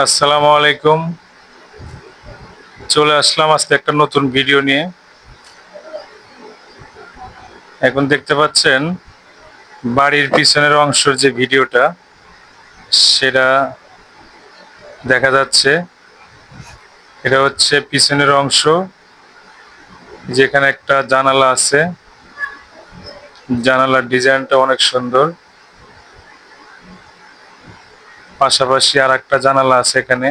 আসসালামু আলাইকুম। চলে আসলাম আজকে একটা নতুন ভিডিও নিয়ে। এখন দেখতে পাচ্ছেন বাড়ির পিছনের অংশের যে ভিডিওটা সেটা দেখা যাচ্ছে। এটা হচ্ছে পিছনের অংশ, যেখানে একটা জানালা আছে। জানালার ডিজাইনটা অনেক সুন্দর। পাশাপাশি আর একটা জানালা আছে এখানে।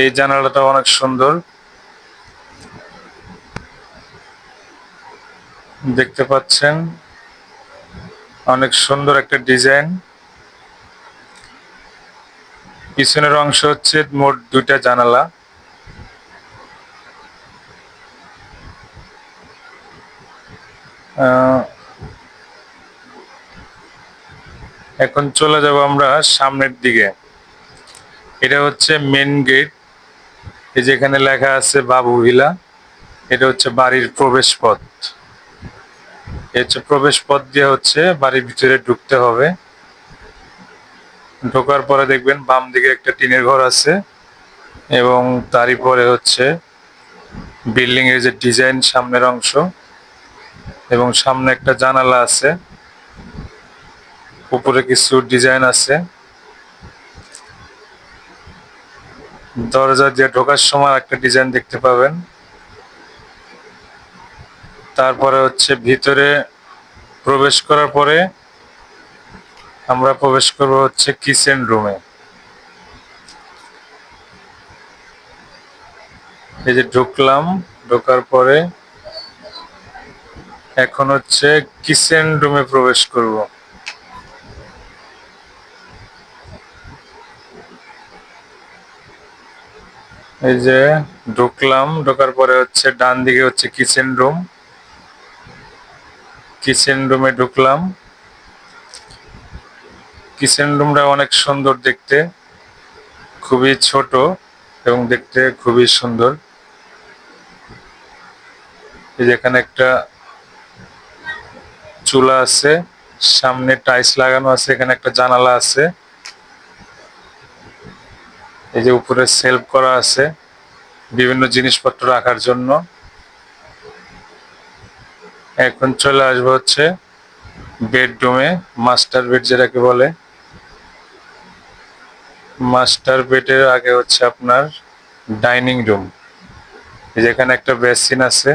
এই জানালাটা অনেক সুন্দর দেখতে পাচ্ছেন, অনেক সুন্দর একটা ডিজাইন। পিছনের অংশ হচ্ছে মোট দুইটা জানালা। এখন চলে যাব আমরা সামনের দিকে। এটা হচ্ছে মেন গেট। এই যেখানে লেখা আছে বাবু ভিলা। এটা হচ্ছে বাড়ির প্রবেশ পথ। এই হচ্ছে প্রবেশ পথ দিয়ে হচ্ছে বাড়ির ভিতরে ঢুকতে হবে। ঢোকার পরে দেখবেন বাম দিকে একটা টিনের ঘর আছে, এবং তারই পরে হচ্ছে বিল্ডিং এর যে ডিজাইন সামনের অংশ, এবং সামনে একটা জানালা আছে, উপরে কিছু ডিজাইন আছে। দরজা দিয়ে ঢোকার সময় একটা ডিজাইন দেখতে পাবেন। তারপরে হচ্ছে ভিতরে প্রবেশ করার পরে আমরা প্রবেশ করব হচ্ছে কিচেন রুমে। এই যে ঢুকলাম, ঢোকার পরে এখন হচ্ছে কিচেন রুমে প্রবেশ করব। এই যে ঢুকলাম, ঢোকার পরে হচ্ছে ডান দিকে হচ্ছে কিচেন রুম। কিচেন রুমে ঢুকলাম। কিচেন রুমটা অনেক সুন্দর দেখতে, খুবই ছোট এবং দেখতে খুবই সুন্দর। এই যে এখানে একটা চুলা আছে, সামনে টাইলস লাগানো আছে, এখানে একটা জানালা আছে। এই যে উপরে সেলফ করা আছে বিভিন্ন জিনিসপত্র রাখার জন্য। এখন চলে আসবো হচ্ছে বেডরুমে, মাস্টার বেড যেটাকে বলে। মাস্টার বেডের আগে হচ্ছে আপনার ডাইনিং রুম। যেখানে একটা বেসিন আছে।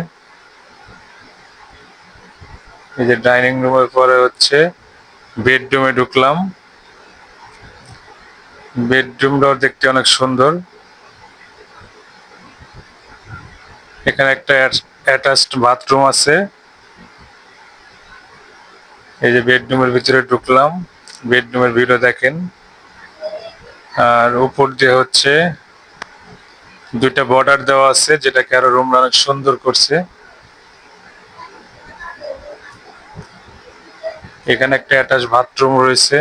এই যে ডাইনিং রুমের পরে হচ্ছে বেডরুমে ঢুকলাম। বেডরুমটাও দেখতে অনেক সুন্দর। এখানে একটা অ্যাটাচড বাথরুম আছে। এই যে বেডরুমের ভিতরে ঢুকলাম, বেডরুমের ভিডিও দেখেন। আর উপর দিয়ে হচ্ছে দুইটা বর্ডার দেওয়া আছে, যেটাকে আরো রুমটা অনেক সুন্দর করছে। এখানে একটা অ্যাটাচ বাথরুম রয়েছে,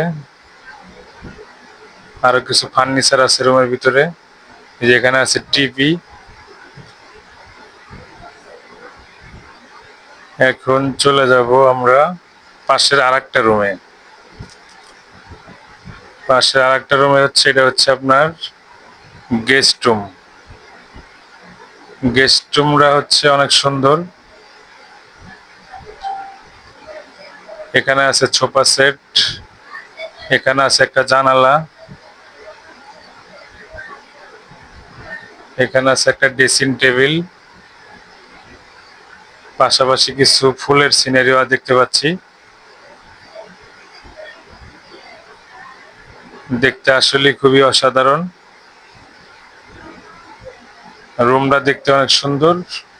আরো কিছু ফার্নিচার আছে রুমের ভিতরে। যেখানে আছে টিভি। এখন চলে যাব আমরা পাশের আরেকটা রুমে। পাশের আরেকটা রুমে হচ্ছে, এটা হচ্ছে আপনার গেস্ট রুম। গেস্ট রুমটা হচ্ছে অনেক সুন্দর। এখানে আছে সোফা সেট, এখানে আছে একটা জানালা, এখানে আছে একটা ড্রেসিং টেবিল, পাশাপাশি কিছু ফুলের সিনারিও দেখতে পাচ্ছি। দেখতে আসলে খুবই অসাধারণ। রুমটা দেখতে অনেক সুন্দর,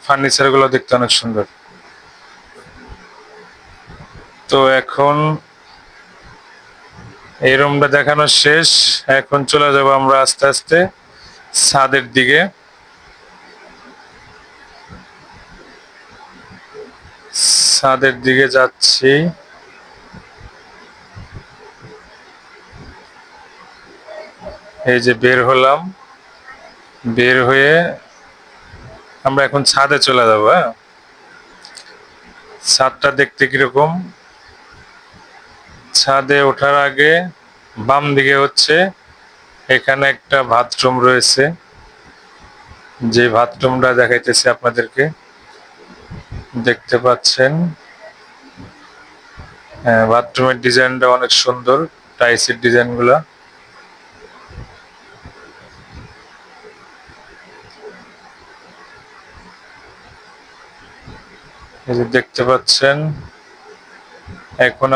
ফার্নিচার গুলো দেখতে অনেক সুন্দর। তো এখন এই রুমটা দেখানো শেষ। এখন চলে যাব আমরা আস্তে আস্তে ছাদের দিকে। ছাদের দিকে যাচ্ছি। এই যে বের হলাম, বের হয়ে আমরা এখন ছাদে চলে যাব। হ্যাঁ, ছাদটা দেখতে কিরকম। ছাদে ওঠার আগে বাম দিকে হচ্ছে এখানে একটা বাথরুম রয়েছে, যে বাথরুমটা দেখাইতেছি আপনাদেরকে, দেখতে পাচ্ছেন। হ্যাঁ, বাথরুমের ডিজাইনটা অনেক সুন্দর, টাইলসের ডিজাইন গুলা। এই যে দেখতে পাচ্ছেন। এখন